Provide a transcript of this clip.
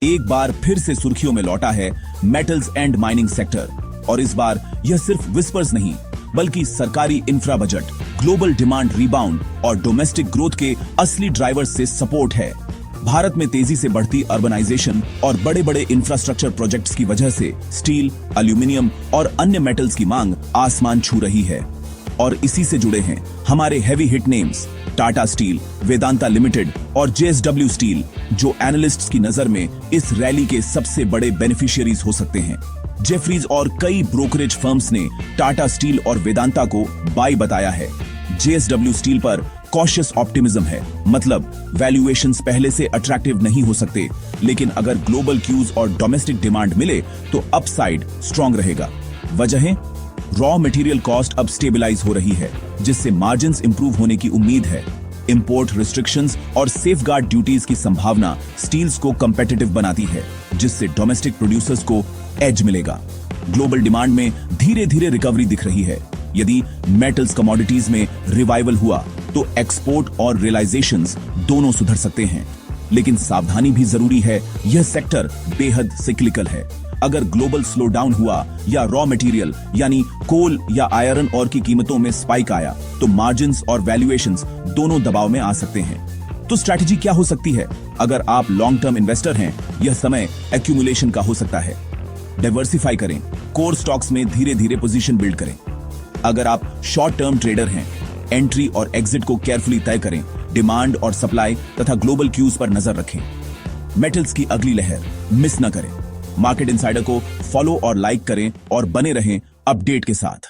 एक बार फिर से सुर्खियों में लौटा है मेटल्स एंड माइनिंग सेक्टर। और इस बार यह सिर्फ विस्पर्स नहीं बल्कि सरकारी infra budget, global demand rebound और डोमेस्टिक ग्रोथ के असली ड्राइवर्स से सपोर्ट है। भारत में तेजी से बढ़ती अर्बनाइजेशन और बड़े बड़े इंफ्रास्ट्रक्चर प्रोजेक्ट्स की वजह से स्टील, एल्यूमिनियम और अन्य मेटल्स की मांग आसमान छू रही है। और इसी से जुड़े हैं हमारे heavy hit names Tata steel, Vedanta limited और जेएसडब्ल्यू स्टील, जो एनालिस्ट्स की नजर में इस रैली के सबसे बड़े बेनिफिशियरीज हो सकते हैं। जेफरीज और कई ब्रोकरेज फर्म्स ने टाटा स्टील और वेदांता को बाय बताया है। जेएसडब्ल्यू स्टील पर कॉशियस ऑप्टिमिज्म है, मतलब वैल्यूएशंस पहले से अट्रैक्टिव नहीं हो सकते, लेकिन अगर ग्लोबल क्यूज और डोमेस्टिक डिमांड मिले तो अपसाइड स्ट्रॉन्ग रहेगा। वजह रॉ मटेरियल कॉस्ट अब स्टेबलाइज हो रही है, जिससे मार्जिन्स इंप्रूव होने की उम्मीद है। इंपोर्ट रिस्ट्रिक्शंस और सेफगार्ड ड्यूटीज की संभावना स्टील्स को कंपेटिटिव बनाती है, जिससे डोमेस्टिक प्रोड्यूसर्स को एज मिलेगा। ग्लोबल डिमांड में धीरे धीरे रिकवरी दिख रही है। यदि मेटल्स कमोडिटीज में रिवाइवल हुआ तो एक्सपोर्ट और रियलाइजेशंस दोनों सुधर सकते हैं। लेकिन सावधानी भी जरूरी है, यह सेक्टर बेहद सिक्लिकल है। अगर ग्लोबल स्लो डाउन हुआ या रॉ मटेरियल यानी कोल या आयरन और की कीमतों में स्पाइक आया तो मार्जिन्स और वैल्यूएशंस दोनों दबाव में आ सकते हैं। तो स्ट्रैटेजी क्या हो सकती है? अगर आप लॉन्ग टर्म इन्वेस्टर हैं, यह समय एक्यूमुलेशन का हो सकता है। डाइवर्सिफाई करें, कोर स्टॉक्स में धीरे धीरे पोजीशन बिल्ड करें। अगर आप शॉर्ट टर्म ट्रेडर हैं, एंट्री और एग्जिट को केयरफुली तय करें। डिमांड और सप्लाई तथा ग्लोबल क्यूज पर नजर रखें। मेटल्स की अगली लहर मिस न करें। मार्केट इनसाइडर को फॉलो और लाइक करें और बने रहें अपडेट के साथ।